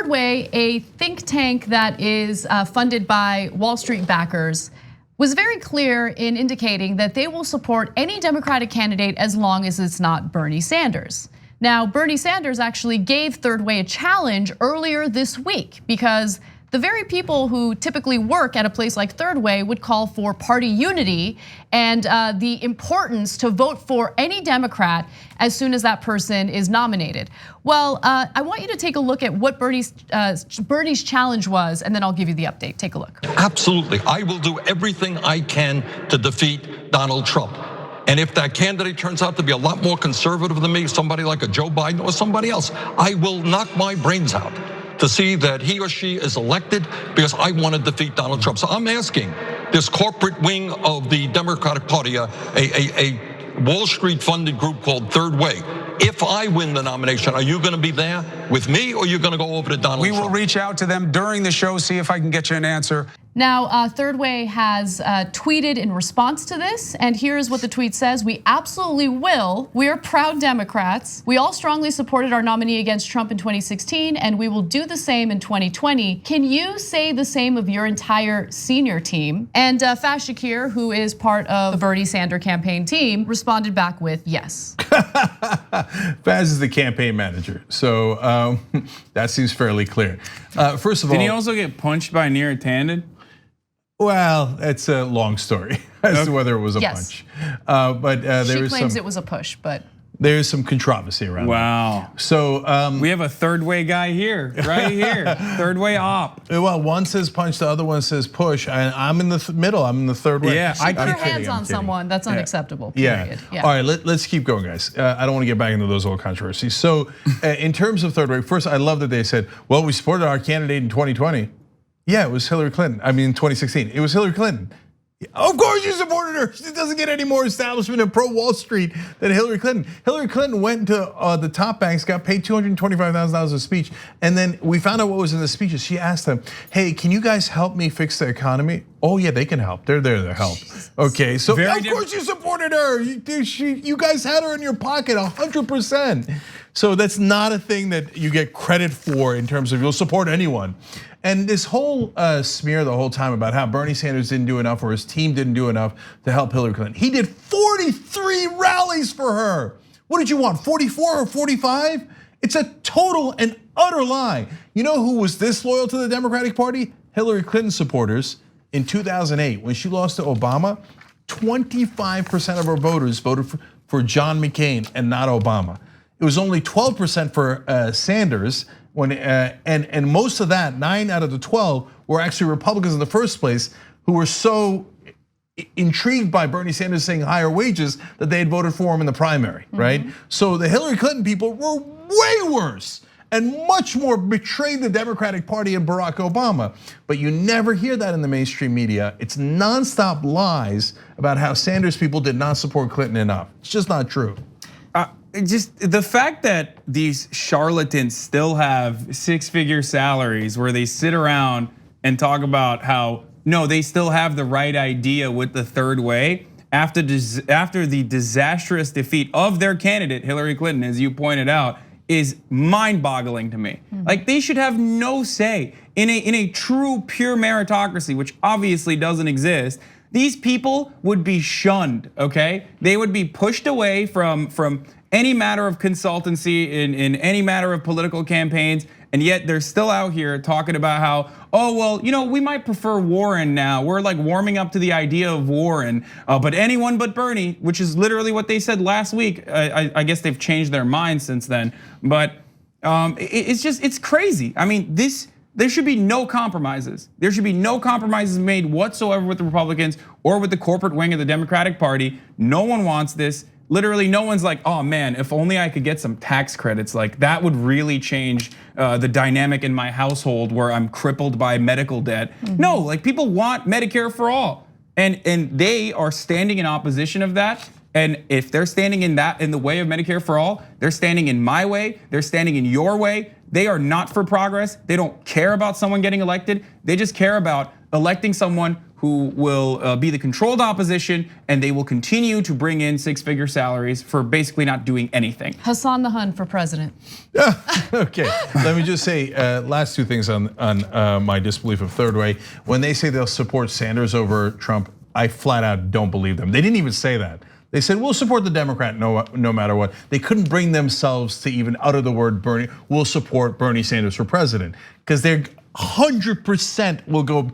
Third Way, a think tank that is funded by Wall Street backers, was very clear in indicating that they will support any Democratic candidate as long as it's not Bernie Sanders. Now, Bernie Sanders actually gave Third Way a challenge earlier this week because the very people who typically work at a place like Third Way would call for party unity and the importance to vote for any Democrat as soon as that person is nominated. Well, I want you to take a look at what Bernie's challenge was, and then I'll give you the update. Take a look. Absolutely, I will do everything I can to defeat Donald Trump. And if that candidate turns out to be a lot more conservative than me, somebody like a Joe Biden or somebody else, I will knock my brains out to see that he or she is elected because I want to defeat Donald Trump. So I'm asking this corporate wing of the Democratic Party, a Wall Street funded group called Third Way, if I win the nomination, are you going to be there with me or are you going to go over to Donald Trump? We will reach out to them during the show, see if I can get you an answer. Now, Third Way has tweeted in response to this, and here's what the tweet says. We absolutely will. We are proud Democrats. We all strongly supported our nominee against Trump in 2016, and we will do the same in 2020. Can you say the same of your entire senior team? And Faz Shakir, who is part of the Bernie Sanders campaign team, responded back with yes. Faz is the campaign manager, so that seems fairly clear. First of all, did he also get punched by Neera Tanden? Well, it's a long story as to whether it was a punch. But she claims it was a push, but there's some controversy around that. Wow. So we have a Third Way guy here, right here. Third Way op. Well, one says punch, the other one says push. And I'm in the middle. I'm in the Third Way. Yeah, I put her hands on someone. That's unacceptable. Period. Yeah. All right, let's keep going, guys. I don't want to get back into those old controversies. So, in terms of Third Way, first, I love that they said, well, we supported our candidate in 2020. Yeah, it was Hillary Clinton. I mean, 2016. It was Hillary Clinton. Of course you supported her. She doesn't get any more establishment and pro-Wall Street than Hillary Clinton. Hillary Clinton went to the top banks, got paid $225,000 a speech. And then we found out what was in the speeches. She asked them, hey, can you guys help me fix the economy? Oh yeah, they can help. They're there to help. Jesus. Okay, so of course you supported her. You guys had her in your pocket 100%. So that's not a thing that you get credit for in terms of you'll support anyone. And this whole smear the whole time about how Bernie Sanders didn't do enough or his team didn't do enough to help Hillary Clinton. He did 43 rallies for her. What did you want, 44 or 45? It's a total and utter lie. You know who was this loyal to the Democratic Party? Hillary Clinton supporters in 2008 when she lost to Obama. 25% of her voters voted for John McCain and not Obama. It was only 12% for Sanders. And most of that, 9 out of the 12, were actually Republicans in the first place who were so intrigued by Bernie Sanders saying higher wages that they had voted for him in the primary, right? So the Hillary Clinton people were way worse and much more betrayed the Democratic Party and Barack Obama. But you never hear that in the mainstream media. It's nonstop lies about how Sanders people did not support Clinton enough. It's just not true. Just the fact that these charlatans still have six-figure salaries where they sit around and talk about how, no, they still have the right idea with the Third Way after the disastrous defeat of their candidate, Hillary Clinton, as you pointed out, is mind-boggling to me. Like they should have no say in a true pure meritocracy, which obviously doesn't exist. These people would be shunned, okay? They would be pushed away from any matter of consultancy in any matter of political campaigns, and yet they're still out here talking about how, oh, well, you know, we might prefer Warren now. We're like warming up to the idea of Warren, but anyone but Bernie, which is literally what they said last week. I guess they've changed their minds since then, but it's crazy. I mean, there should be no compromises. There should be no compromises made whatsoever with the Republicans or with the corporate wing of the Democratic Party. No one wants this. Literally, no one's like, oh man, if only I could get some tax credits. Like that would really change the dynamic in my household where I'm crippled by medical debt. No, like people want Medicare for all. And they are standing in opposition of that. And if they're standing in the way of Medicare for all, they're standing in my way, they're standing in your way. They are not for progress. They don't care about someone getting elected. They just care about electing someone who will be the controlled opposition, and they will continue to bring in six-figure salaries for basically not doing anything. Hassan the Hun for president. Okay, let me just say last two things on my disbelief of third way. When they say they'll support Sanders over Trump, I flat out don't believe them. They didn't even say that. They said we'll support the Democrat no matter what. They couldn't bring themselves to even utter the word Bernie. We'll support Bernie Sanders for president because they're 100% will go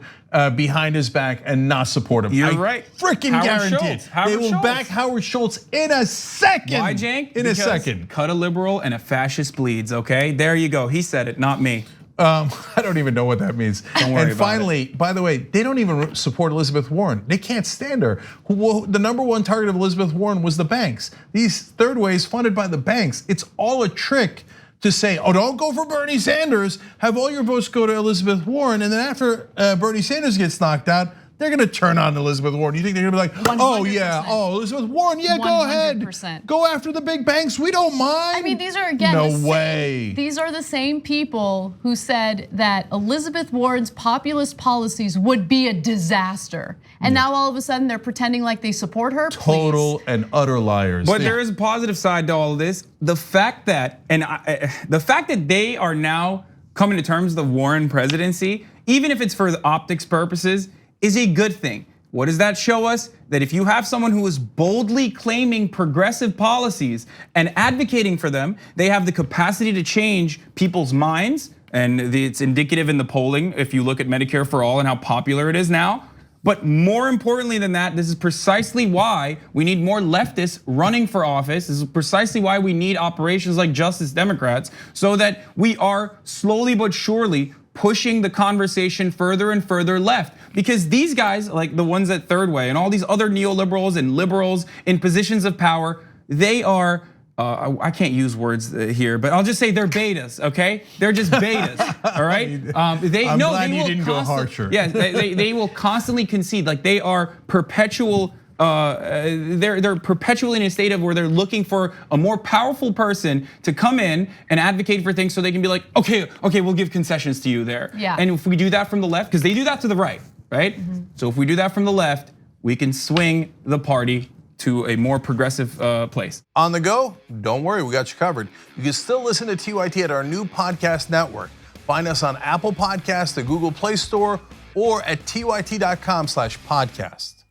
behind his back and not support him. You're right. Freaking guarantee. They will back Howard Schultz in a second. Why, Cenk? In a second. Cut a liberal and a fascist bleeds. Okay, there you go. He said it, not me. I don't even know what that means. Don't worry and finally, by the way, they don't even support Elizabeth Warren. They can't stand her. The number one target of Elizabeth Warren was the banks. These third ways funded by the banks. It's all a trick to say, oh, don't go for Bernie Sanders. Have all your votes go to Elizabeth Warren, and then after Bernie Sanders gets knocked out, they're gonna turn on Elizabeth Warren. You think they're gonna be like, 100%. oh yeah, oh Elizabeth Warren, yeah, go ahead, 100%. go after the big banks. We don't mind. I mean, these are again no way. These are the same people who said that Elizabeth Warren's populist policies would be a disaster, and now all of a sudden they're pretending like they support her. Total and utter liars. But there is a positive side to all of this. The fact that they are now coming to terms with the Warren presidency, even if it's for the optics purposes, is a good thing. What does that show us? That if you have someone who is boldly claiming progressive policies and advocating for them, they have the capacity to change people's minds. And it's indicative in the polling if you look at Medicare for All and how popular it is now. But more importantly than that, this is precisely why we need more leftists running for office. This is precisely why we need operations like Justice Democrats, so that we are slowly but surely pushing the conversation further and further left. Because these guys, like the ones at Third Way and all these other neoliberals and liberals in positions of power, they are, I can't use words here, but I'll just say they're betas, okay? They're just betas, all right? I'm glad you didn't go harsher. Yeah, they will constantly concede, like they are perpetual, they're perpetually in a state of where they're looking for a more powerful person to come in and advocate for things so they can be like, okay, we'll give concessions to you there. Yeah. And if we do that from the left, because they do that to the right, right? So if we do that from the left, we can swing the party to a more progressive place. On the go? Don't worry, we got you covered. You can still listen to TYT at our new podcast network. Find us on Apple Podcasts, the Google Play Store, or at tyt.com/podcast.